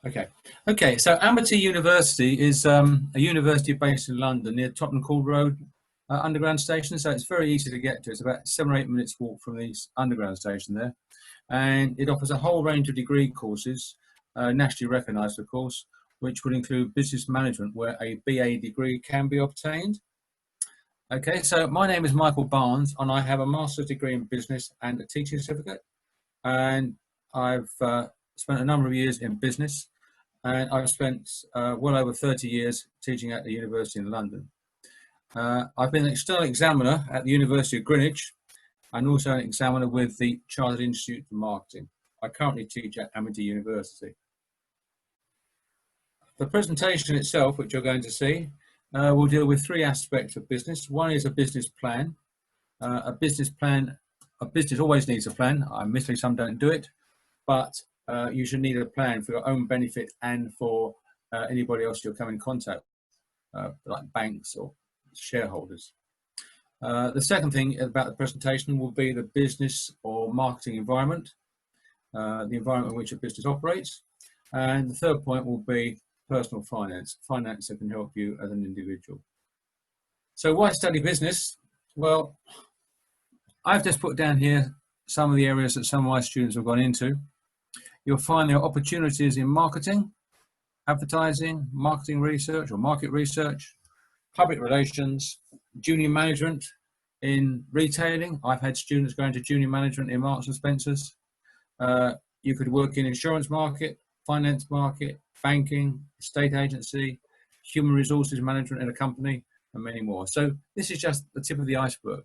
Okay. So Amity University is a university based in London near Tottenham Court Road underground station. So it's very easy to get to. It's about 7 or 8 minutes walk from the underground station there, and it offers a whole range of degree courses, nationally recognised, of course, which would include business management, where a BA degree can be obtained. Okay, so my name is Michael Barnes, and I have a master's degree in business and a teaching certificate, and I've spent a number of years in business. And I've spent well over 30 years teaching at the University in London. I've been an external examiner at the University of Greenwich and also an examiner with the Chartered Institute for Marketing. I currently teach at Amity University. The presentation itself, which you're going to see, will deal with three aspects of business. One is a business plan. A business always needs a plan. Admittedly, some don't do it, but you should need a plan for your own benefit and for anybody else you'll come in contact with, like banks or shareholders. The second thing about the presentation will be the business or marketing environment, the environment in which a business operates. And the third point will be personal finance that can help you as an individual. So why study business? Well, I've just put down here some of the areas that some of my students have gone into. You'll find there are opportunities in marketing, advertising, marketing research or market research, public relations, junior management in retailing. I've had students go into junior management in Marks and Spencer's. You could work in insurance market, finance market, banking, estate agency, human resources management in a company, and many more. So this is just the tip of the iceberg.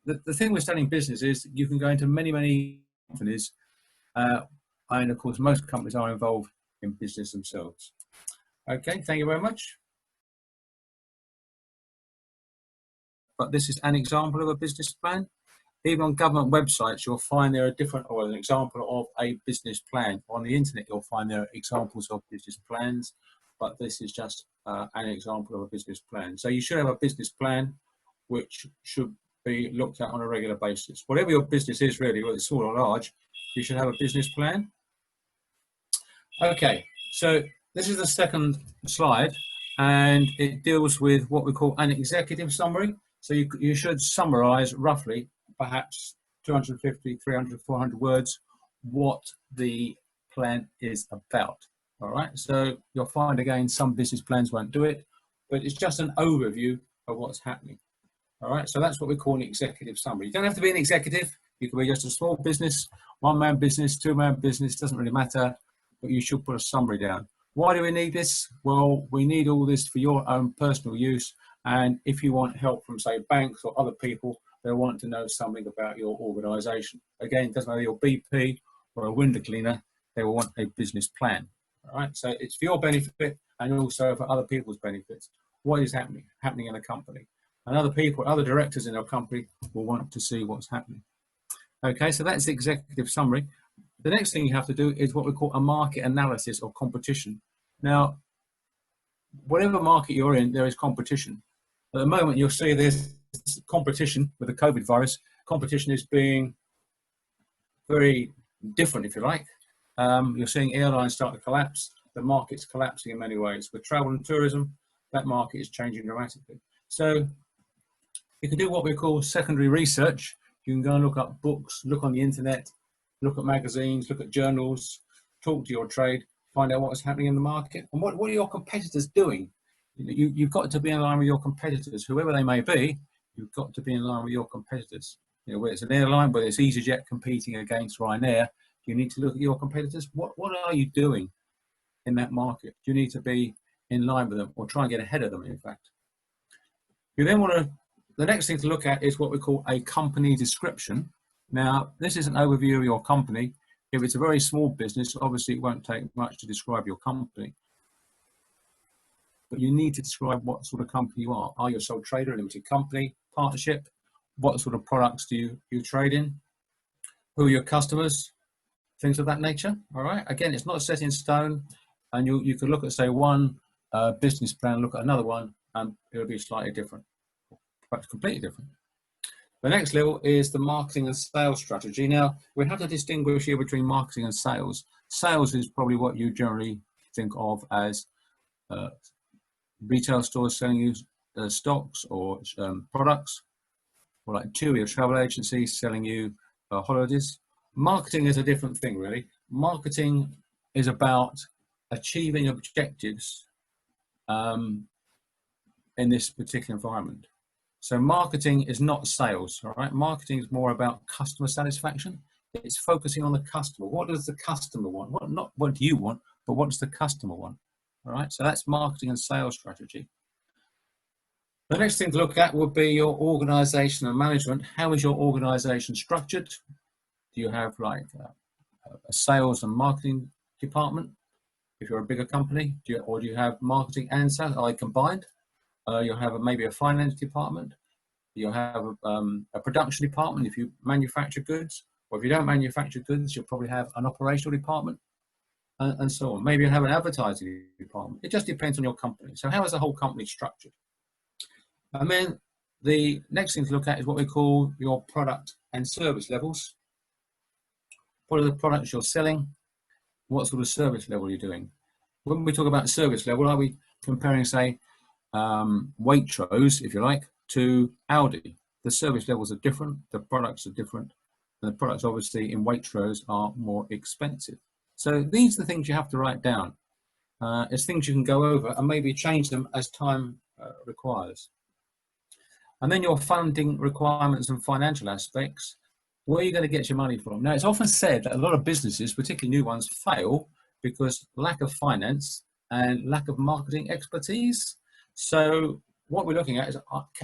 The thing with studying business is you can go into many, many companies, and of course, most companies are involved in business themselves. Okay, thank you very much. But this is an example of a business plan. Even on government websites, you'll find there are different, or an example of a business plan. On the internet, you'll find there are examples of business plans, but this is just an example of a business plan. So you should have a business plan, which should be looked at on a regular basis. Whatever your business is really, whether it's small or large, you should have a business plan. Okay, so this is the second slide, and it deals with what we call an executive summary. So you should summarize roughly, perhaps 250, 300, 400 words, what the plan is about. All right, so you'll find again, some business plans won't do it, but it's just an overview of what's happening. All right, so that's what we call an executive summary. You don't have to be an executive. You can be just a small business, one-man business, two-man business, doesn't really matter, but you should put a summary down. Why do we need this? Well, we need all this for your own personal use. And if you want help from, say, banks or other people, they'll want to know something about your organisation. Again, it doesn't matter you're BP or a window cleaner, they will want a business plan. All right, so it's for your benefit and also for other people's benefits. What is happening in a company? And other people, other directors in our company will want to see what's happening. Okay, so that's the executive summary. The next thing you have to do is what we call a market analysis or competition. Now, whatever market you're in, there is competition. At the moment, you'll see this competition with the COVID virus. Competition is being very different, if you like. You're seeing airlines start to collapse. The market's collapsing in many ways. With travel and tourism, that market is changing dramatically. So you can do what we call secondary research. You can go and look up books, look on the internet, look at magazines, look at journals, talk to your trade, find out what's happening in the market. And what are your competitors doing? You've got to be in line with your competitors, whoever they may be. You've got to be in line with your competitors. You know, whether it's an airline, whether it's EasyJet competing against Ryanair, you need to look at your competitors. What are you doing in that market? You need to be in line with them or try and get ahead of them, in fact. You then want to, the next thing to look at is what we call a company description. Now, this is an overview of your company. If it's a very small business, obviously it won't take much to describe your company. But you need to describe what sort of company you are. Are you a sole trader, a limited company, partnership? What sort of products do you trade in? Who are your customers? Things of that nature, all right? Again, it's not set in stone, and you could look at, say, one business plan, look at another one, and it'll be slightly different, perhaps completely different. The next level is the marketing and sales strategy. Now, we have to distinguish here between marketing and sales. Sales is probably what you generally think of as retail stores selling you stocks or products, or like TUI, a travel agency selling you holidays. Marketing is a different thing, really. Marketing is about achieving objectives in this particular environment. So marketing is not sales, all right? Marketing is more about customer satisfaction. It's focusing on the customer. What does the customer want? Not what do you want, but what does the customer want? All right, so that's marketing and sales strategy. The next thing to look at would be your organization and management. How is your organization structured? Do you have like a sales and marketing department? If you're a bigger company, do you have marketing and sales? Are they combined? You'll have maybe a finance department. You'll have a production department if you manufacture goods. Or if you don't manufacture goods, you'll probably have an operational department and so on. Maybe you'll have an advertising department. It just depends on your company. So how is the whole company structured? And then the next thing to look at is what we call your product and service levels. What are the products you're selling? What sort of service level are you doing? When we talk about service level, are we comparing, say, Waitrose, if you like, to Aldi? The service levels are different, the products are different, and the products obviously in Waitrose are more expensive. So these are the things you have to write down. It's things you can go over and maybe change them as time requires. And then your funding requirements and financial aspects. Where are you going to get your money from? Now, it's often said that a lot of businesses, particularly new ones, fail because lack of finance and lack of marketing expertise. So what we're looking at is,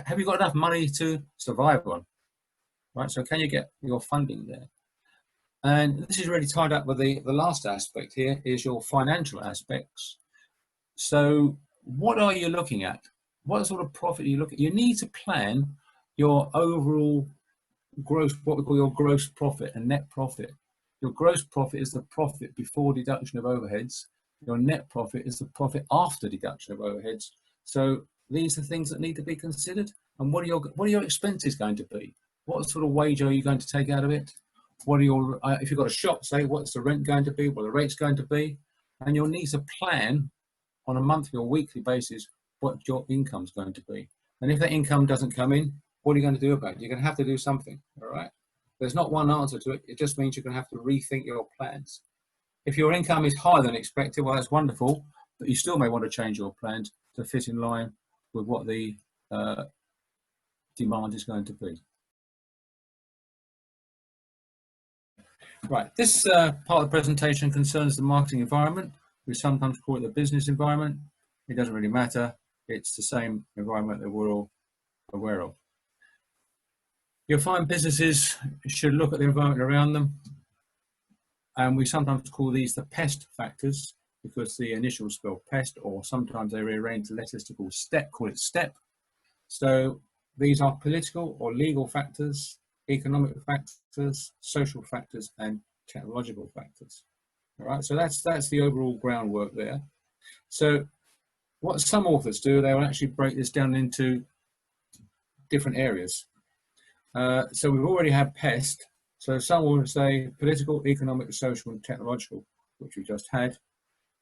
have you got enough money to survive on? Right, so can you get your funding there? And this is really tied up with the last aspect here, is your financial aspects. So what are you looking at? What sort of profit are you looking at? You need to plan your overall gross, what we call your gross profit and net profit. Your gross profit is the profit before deduction of overheads. Your net profit is the profit after deduction of overheads. So these are things that need to be considered. And what are your expenses going to be? What sort of wage are you going to take out of it? What are your, if you've got a shop, say, what's the rent going to be? What are the rates going to be? And you'll need to plan on a monthly or weekly basis what your income's going to be. And if that income doesn't come in, what are you going to do about it? You're going to have to do something, all right? There's not one answer to it. It just means you're going to have to rethink your plans. If your income is higher than expected, well, that's wonderful, but you still may want to change your plans to fit in line with what the demand is going to be. Right, this part of the presentation concerns the marketing environment. We sometimes call it the business environment. It doesn't really matter. It's the same environment that we're all aware of. You'll find businesses should look at the environment around them. And we sometimes call these the pest factors because the initials spell pest, or sometimes they rearrange the letters to call it STEP. So these are political or legal factors, economic factors, social factors, and technological factors. All right, so that's the overall groundwork there. So what some authors do, they will actually break this down into different areas. So we've already had pest. So some will say political, economic, social, and technological, which we just had.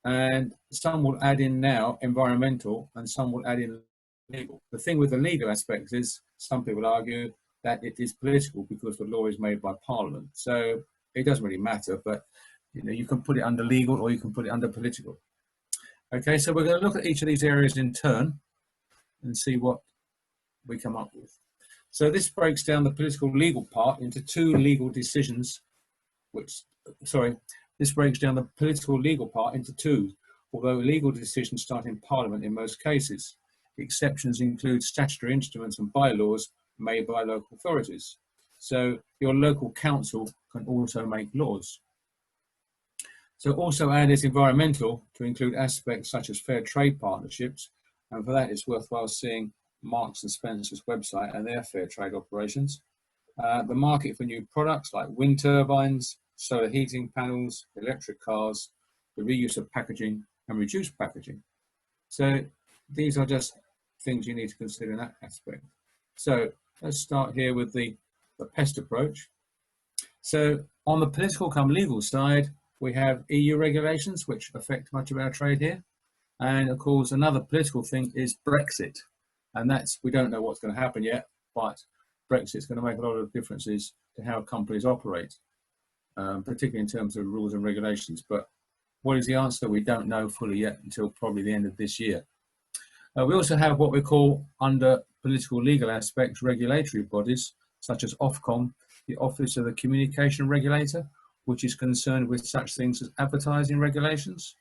And some will add in now environmental, and some will add in legal. The thing with the legal aspects is some people argue that it is political because the law is made by Parliament. So it doesn't really matter, but you can put it under legal or you can put it under political. Okay, so we're going to look at each of these areas in turn and see what we come up with. So this breaks down the political legal part into two legal decisions, this breaks down the political legal part into two, although legal decisions start in Parliament in most cases. The exceptions include statutory instruments and bylaws made by local authorities. So your local council can also make laws. So also add is environmental to include aspects such as fair trade partnerships, and for that it's worthwhile seeing Marks and Spencer's website and their fair trade operations. The market for new products like wind turbines, solar heating panels, electric cars, the reuse of packaging and reduced packaging. So these are just things you need to consider in that aspect. So let's start here with the pest approach. So on the political come legal side, we have EU regulations which affect much of our trade here. And of course, another political thing is Brexit. And that's, we don't know what's going to happen yet, but Brexit's going to make a lot of differences to how companies operate, particularly in terms of rules and regulations. But what is the answer? We don't know fully yet until probably the end of this year. We also have what we call, under political legal aspects, regulatory bodies, such as Ofcom, the Office of the Communication Regulator, which is concerned with such things as advertising regulations.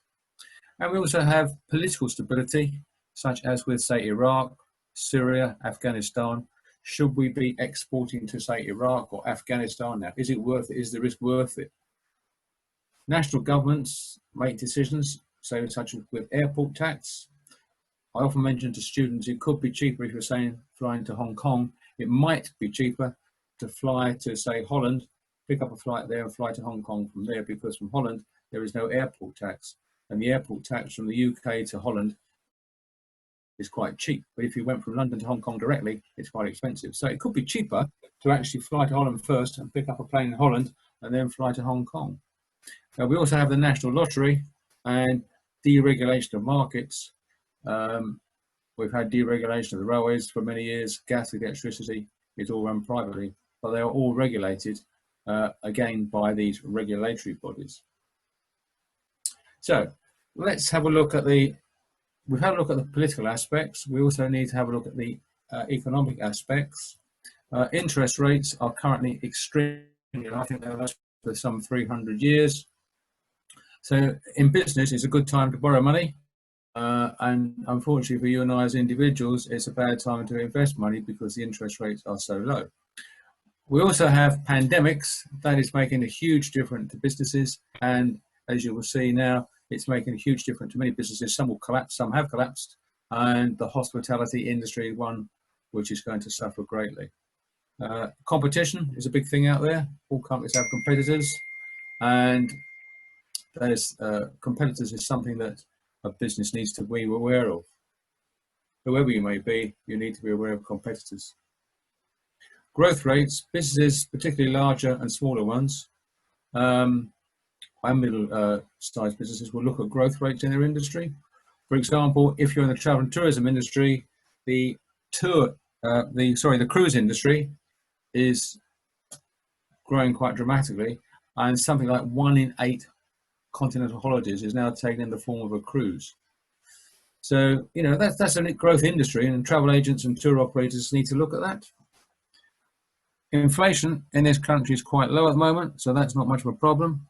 And we also have political stability, such as with, say, Iraq, Syria, Afghanistan. Should we be exporting to, say, Iraq or Afghanistan now? Is it worth it? Is the risk worth it? National governments make decisions, so such as with airport tax. I often mention to students it could be cheaper if you're saying flying to Hong Kong. It might be cheaper to fly to, say, Holland, pick up a flight there and fly to Hong Kong from there, because from Holland there is no airport tax. And the airport tax from the UK to Holland is quite cheap. But if you went from London to Hong Kong directly, it's quite expensive. So it could be cheaper to actually fly to Holland first and pick up a plane in Holland and then fly to Hong Kong. Now, we also have the National Lottery and deregulation of markets. We've had deregulation of the railways for many years. Gas, electricity is all run privately, but they are all regulated, again, by these regulatory bodies. So let's have a look at we've had a look at the political aspects. We also need to have a look at the economic aspects. Interest rates are currently extremely low. I think they're low for some 300 years. So in business, it's a good time to borrow money. And unfortunately for you and I as individuals, it's a bad time to invest money because the interest rates are so low. We also have pandemics. That is making a huge difference to businesses. And as you will see now, it's making a huge difference to many businesses. Some will collapse, some have collapsed. And the hospitality industry is one which is going to suffer greatly. Competition is a big thing out there. All companies have competitors. And those competitors is something that a business needs to be aware of. Whoever you may be, you need to be aware of competitors. Growth rates, businesses, particularly larger and smaller ones, and middle-sized businesses will look at growth rates in their industry. For example, if you're in the travel and tourism industry, the cruise industry is growing quite dramatically, and something like 1 in 8 continental holidays is now taken in the form of a cruise. So, you know, that's a growth industry, and travel agents and tour operators need to look at that. Inflation in this country is quite low at the moment, so that's not much of a problem.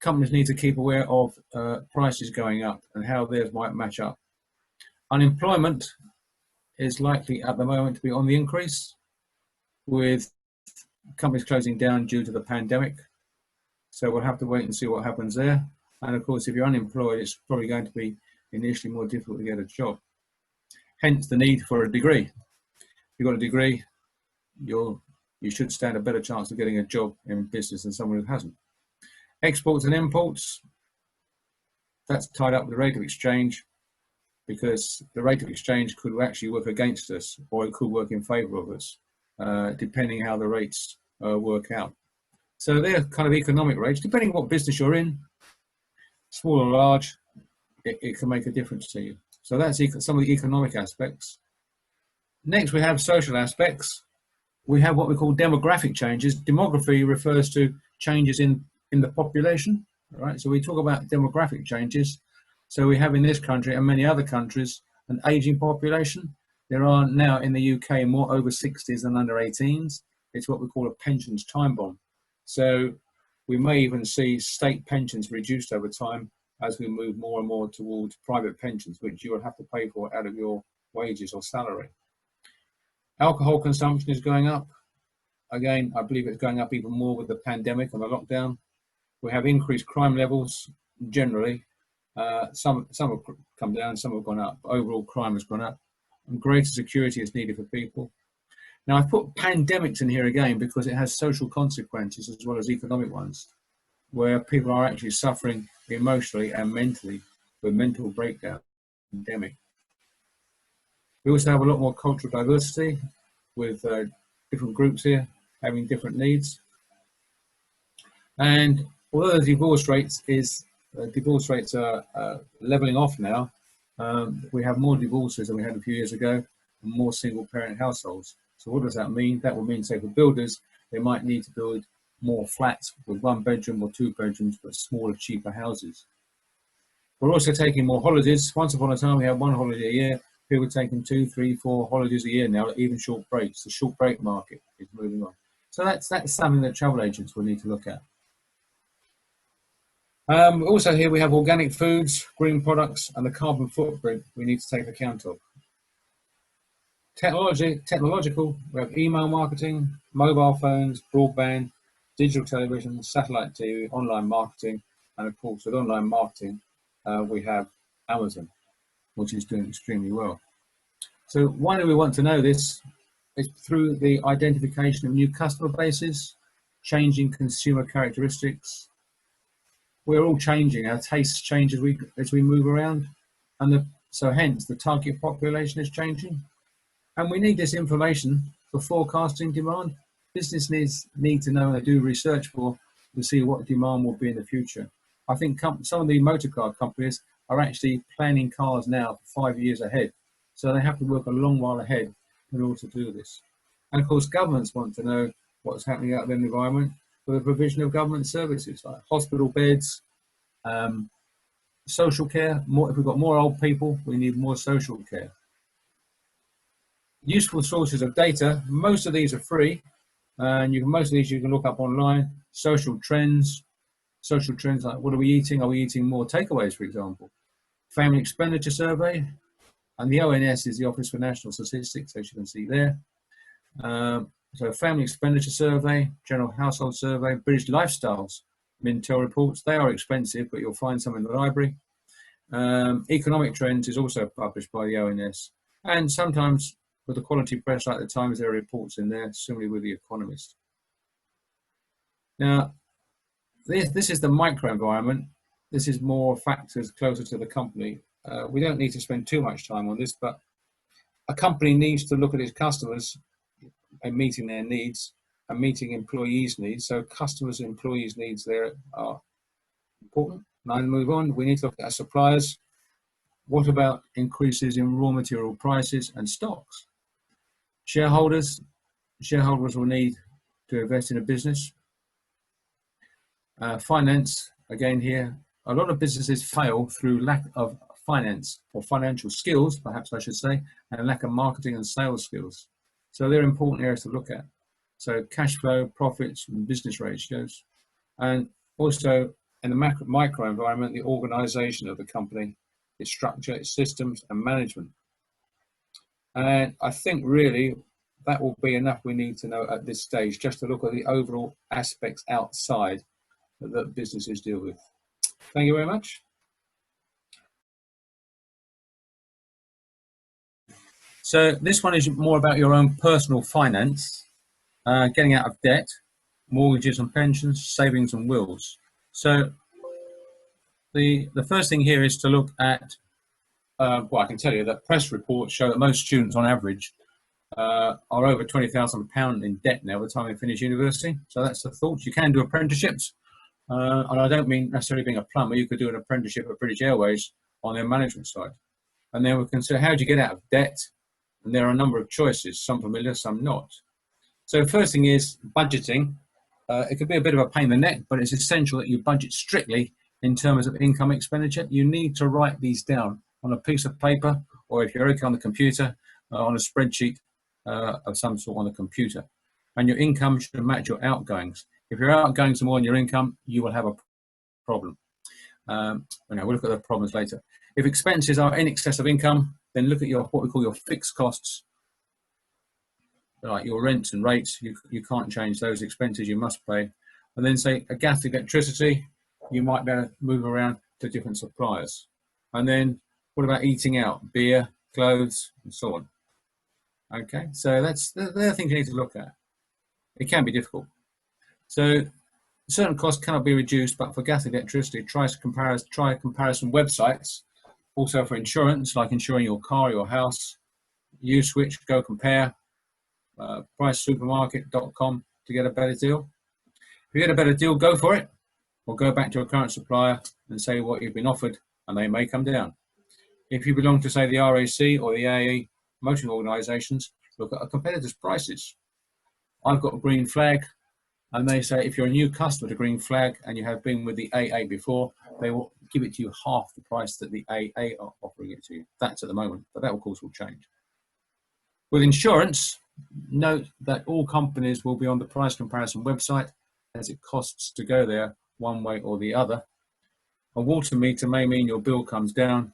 Companies need to keep aware of prices going up and how theirs might match up. Unemployment is likely at the moment to be on the increase, with companies closing down due to the pandemic. So we'll have to wait and see what happens there. And of course, if you're unemployed, it's probably going to be initially more difficult to get a job. Hence the need for a degree. If you've got a degree, you should stand a better chance of getting a job in business than someone who hasn't. Exports and imports, that's tied up with the rate of exchange, because the rate of exchange could actually work against us, or it could work in favour of us, depending how the rates work out. So they're kind of economic rates, depending on what business you're in, small or large, it can make a difference to you. So that's some of the economic aspects. Next, we have social aspects. We have what we call demographic changes. Demography refers to changes in the population, right? So we talk about demographic changes. So we have in this country and many other countries an aging population. There are now in the UK more over 60s than under 18s. It's what we call a pensions time bomb. So we may even see state pensions reduced over time as we move more and more towards private pensions, which you will have to pay for out of your wages or salary. Alcohol consumption is going up. Again, I believe it's going up even more with the pandemic and the lockdown. We have increased crime levels generally. Some have come down, some have gone up. Overall crime has gone up, and greater security is needed for people. Now, I've put pandemics in here again because it has social consequences as well as economic ones, where people are actually suffering emotionally and mentally with mental breakdown. Pandemic. We also have a lot more cultural diversity with different groups here having different needs. And although the divorce rates are leveling off now, we have more divorces than we had a few years ago, and more single parent households. So what does that mean? That will mean, say, for builders, they might need to build more flats with 1 bedroom or 2 bedrooms, but smaller, cheaper houses. We're also taking more holidays. Once upon a time, we had 1 holiday a year. People are taking 2, 3, 4 holidays a year now, even short breaks. The short break market is moving on. So that's something that travel agents will need to look at. Also here we have organic foods, green products, and the carbon footprint we need to take account of. Technological, we have email marketing, mobile phones, broadband, digital television, satellite TV, online marketing, and of course with online marketing, we have Amazon, which is doing extremely well. So why do we want to know this? It's through the identification of new customer bases, changing consumer characteristics. We're all changing, our tastes change as we move around, and so hence the target population is changing. And we need this information for forecasting demand. Business need to know, and they do research to see what demand will be in the future. I think some of the motor car companies are actually planning cars now for 5 years ahead. So they have to work a long while ahead in order to do this. And of course, governments want to know what's happening out there in the environment for the provision of government services like hospital beds, social care. If we've got more old people, we need more social care. Useful sources of data. Most of these are free, and most of these you can look up online. Social trends like what are we eating? Are we eating more takeaways, for example? Family expenditure survey, and the ONS is the Office for National Statistics, as you can see there. So family expenditure survey, general household survey, British lifestyles, Mintel reports. They are expensive, but you'll find some in the library. Economic trends is also published by the ONS, and sometimes with the quality press like the Times, there are reports in there, similarly with the Economist. Now, this is the microenvironment. This is more factors closer to the company. We don't need to spend too much time on this, but a company needs to look at its customers and meeting their needs and meeting employees' needs. So customers and employees' needs there are important. Now move on. We need to look at our suppliers. What about increases in raw material prices and stocks? Shareholders will need to invest in a business. Finance, again here, a lot of businesses fail through lack of finance or financial skills, perhaps I should say, and lack of marketing and sales skills. So they're important areas to look at. So cash flow, profits, and business ratios. And also in the micro environment, the organization of the company, its structure, its systems, and management. And I think really that will be enough we need to know at this stage, just to look at the overall aspects outside that businesses deal with. Thank you very much. So this one is more about your own personal finance, getting out of debt, mortgages and pensions, savings and wills. So the first thing here is to look at, well, I can tell you that press reports show that most students on average are over £20,000 in debt now by the time they finish university. So that's the thought. You can do apprenticeships. And I don't mean necessarily being a plumber. You could do an apprenticeship at British Airways on their management side. And then we consider how do you get out of debt? And there are a number of choices, some familiar, some not. So first thing is budgeting. It could be a bit of a pain in the neck, but it's essential that you budget strictly in terms of income expenditure. You need to write these down on a piece of paper, or if you're okay on the computer, on a spreadsheet of some sort on the computer. And your income should match your outgoings. If your outgoings are more than your income, you will have a problem. We'll look at the problems later. If expenses are in excess of income, then look at what we call your fixed costs, like your rents and rates. You can't change those expenses, you must pay. And then say a gas, electricity, you might be able to move around to different suppliers. And then what about eating out, beer, clothes, and so on. Okay, so they're things you need to look at. It can be difficult. So certain costs cannot be reduced, but for gas and electricity, try comparison websites. Also for insurance, like insuring your car, your house, Uswitch, Go Compare, pricesupermarket.com to get a better deal. If you get a better deal, go for it. or go back to your current supplier and say what you've been offered, and they may come down. If you belong to, say, the RAC or the AE motoring organisations, look at a competitor's prices. I've got a green flag, and they say if you're a new customer to Green Flag and you have been with the AA before, they will give it to you half the price that the AA are offering it to you. That's at the moment, but that of course will change. With insurance, note that all companies will be on the price comparison website, as it costs to go there one way or the other. A water meter may mean your bill comes down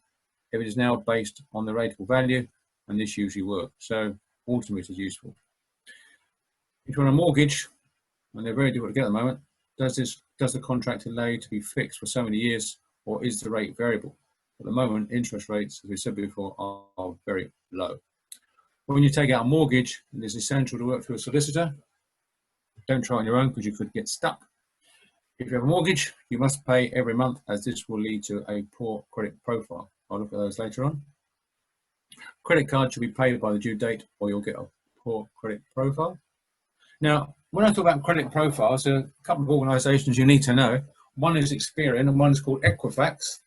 if it is now based on the rateable value, and this usually works. So water meter is useful. If you're on a mortgage, and they're very difficult to get at the moment, does the contract allow you to be fixed for so many years, or is the rate variable? At the moment, interest rates, as we said before, are very low. When you take out a mortgage, it is essential to work through a solicitor. Don't try on your own because you could get stuck. If you have a mortgage, you must pay every month, as this will lead to a poor credit profile. I'll look at those later on. Credit card should be paid by the due date, or you'll get a poor credit profile. Now, when I talk about credit profiles, there are a couple of organisations you need to know. One is Experian and one is called Equifax.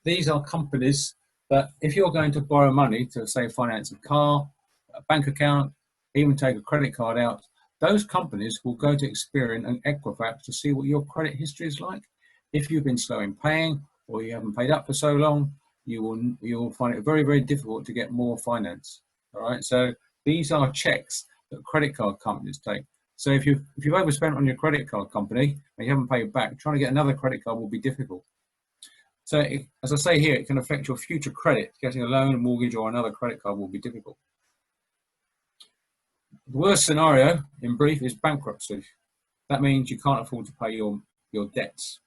These are companies that if you're going to borrow money to, say, finance a car, a bank account, even take a credit card out, those companies will go to Experian and Equifax to see what your credit history is like. If you've been slow in paying or you haven't paid up for so long, you will find it very, very difficult to get more finance. All right, so these are checks that credit card companies take. So if you've overspent on your credit card company and you haven't paid back, trying to get another credit card will be difficult. So as I say here, it can affect your future credit. Getting a loan, a mortgage, or another credit card will be difficult. The worst scenario, in brief, is bankruptcy. That means you can't afford to pay your debts.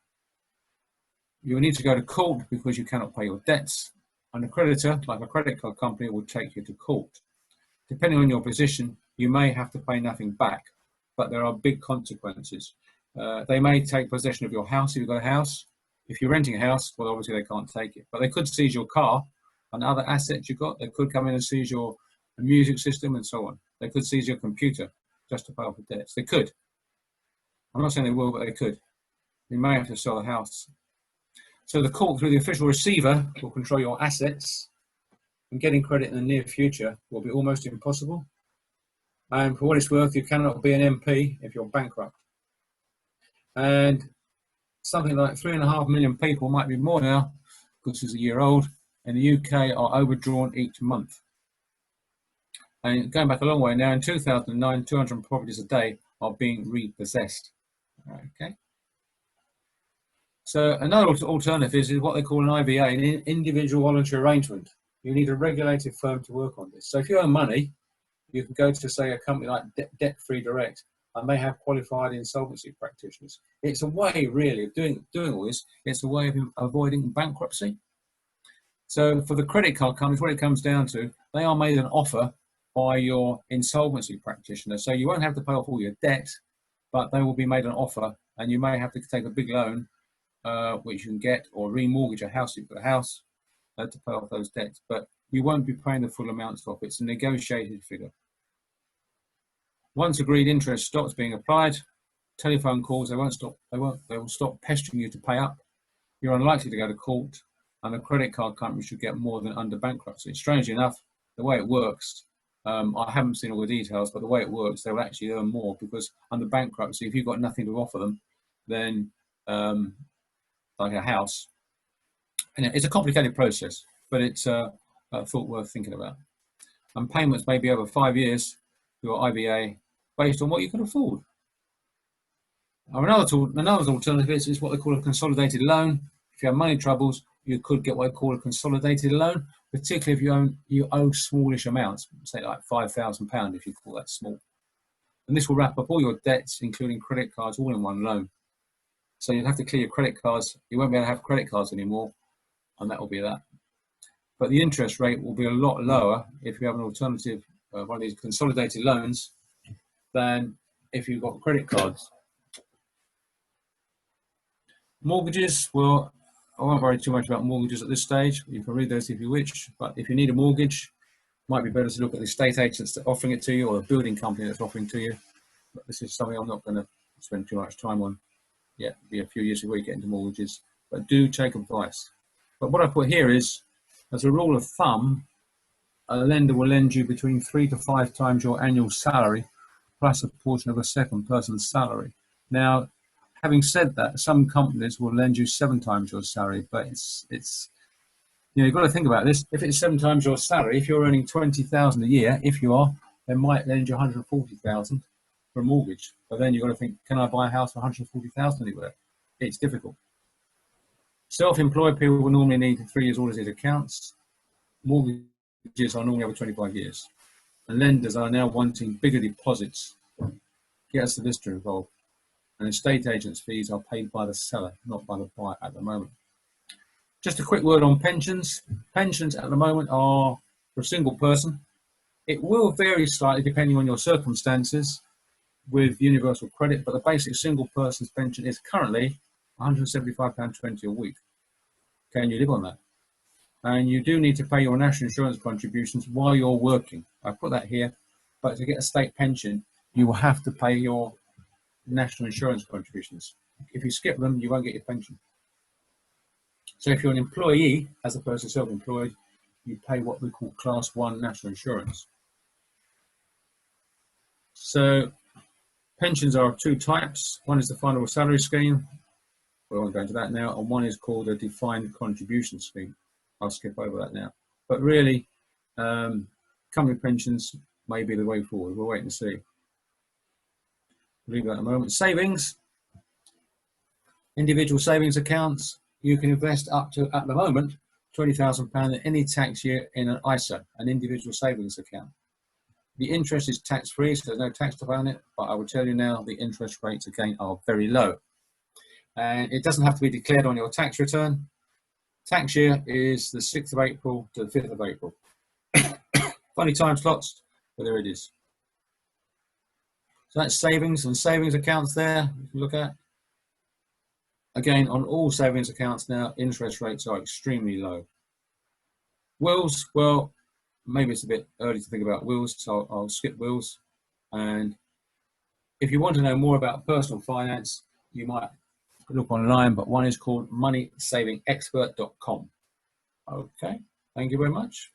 You will need to go to court because you cannot pay your debts, and a creditor, like a credit card company, will take you to court. Depending on your position, you may have to pay nothing back, but there are big consequences. They may take possession of your house if you've got a house. If you're renting a house, well, obviously they can't take it, but they could seize your car and other assets you've got. They could come in and seize your music system and so on. They could seize your computer just to pay off the debts. They could. I'm not saying they will, but they could. You may have to sell the house. So the court, through the official receiver, will control your assets, and getting credit in the near future will be almost impossible. And for what it's worth, you cannot be an MP if you're bankrupt. And something like 3.5 million people, might be more now, because it's a year old, in the UK are overdrawn each month. And going back a long way now, in 2009, 200 properties a day are being repossessed. Okay. So another alternative is what they call an IVA, an individual voluntary arrangement. You need a regulated firm to work on this. So if you owe money, you can go to, say, a company like Debt Free Direct, and they have qualified insolvency practitioners. It's a way, really, of doing all this. It's a way of avoiding bankruptcy. So for the credit card companies, what it comes down to, they are made an offer by your insolvency practitioner. So you won't have to pay off all your debt, but they will be made an offer, and you may have to take a big loan, which you can get, or remortgage a house if you've got a house, to pay off those debts. But you won't be paying the full amounts off. It's a negotiated figure. Once agreed interest stops being applied, telephone calls, they will stop pestering you to pay up. You're unlikely to go to court, and the credit card company should get more than under bankruptcy. Strangely enough, the way it works, I haven't seen all the details, but the way it works, they will actually earn more, because under bankruptcy, if you've got nothing to offer them, then like a house, and it's a complicated process, but it's a thought worth thinking about. And payments may be over 5 years to your IVA based on what you can afford. Another alternative is what they call a consolidated loan. If you have money troubles, you could get what they call a consolidated loan, particularly if you owe smallish amounts, say like £5,000 if you call that small. And this will wrap up all your debts, including credit cards, all in one loan. So you'll have to clear your credit cards. You won't be able to have credit cards anymore, and that will be that. But the interest rate will be a lot lower if you have an alternative, one of these consolidated loans, than if you've got credit cards. Mortgages, well, I won't worry too much about mortgages at this stage. You can read those if you wish, but if you need a mortgage, it might be better to look at the estate agents that are offering it to you, or a building company that's offering it to you. But this is something I'm not going to spend too much time on. Yeah, it'll be a few years before you get into mortgages, but do take advice. But what I put here is, as a rule of thumb, a lender will lend you between 3 to 5 times your annual salary, plus a portion of a second person's salary. Now, having said that, some companies will lend you 7 times your salary, but it's you've got to think about this. If it's 7 times your salary, if you're earning 20,000 a year, if you are, they might lend you 140,000 for a mortgage. But then you've got to think, can I buy a house for 140,000 anywhere? It's difficult. Self-employed people will normally need 3 years audited accounts. Mortgages are normally over 25 years. And lenders are now wanting bigger deposits. Get a solicitor involved. And estate agents' fees are paid by the seller, not by the buyer at the moment. Just a quick word on pensions. Pensions at the moment are for a single person. It will vary slightly depending on your circumstances with universal credit, but the basic single person's pension is currently £175.20 a week. Can you live on that? And you do need to pay your national insurance contributions while you're working. I put that here, but to get a state pension, you will have to pay your national insurance contributions. If you skip them, you won't get your pension. So if you're an employee, as opposed to self-employed, you pay what we call Class 1 national insurance. So pensions are of 2 types. One is the final salary scheme. We won't go into that now. And one is called a defined contribution scheme. I'll skip over that now. But really, company pensions may be the way forward. We'll wait and see. Leave that a moment. Savings, individual savings accounts. You can invest up to, at the moment, £20,000 in any tax year in an ISA, an individual savings account. The interest is tax-free, so there's no tax to pay on it, but I will tell you now, the interest rates, again, are very low. And it doesn't have to be declared on your tax return. Tax year is the 6th of April to the 5th of April. Funny time slots, but there it is. So that's savings and savings accounts there, you can look at. Again, on all savings accounts now, interest rates are extremely low. Wills, well, maybe it's a bit early to think about wills, so I'll skip wills. And if you want to know more about personal finance, you might look online, but one is called moneysavingexpert.com. Okay, thank you very much.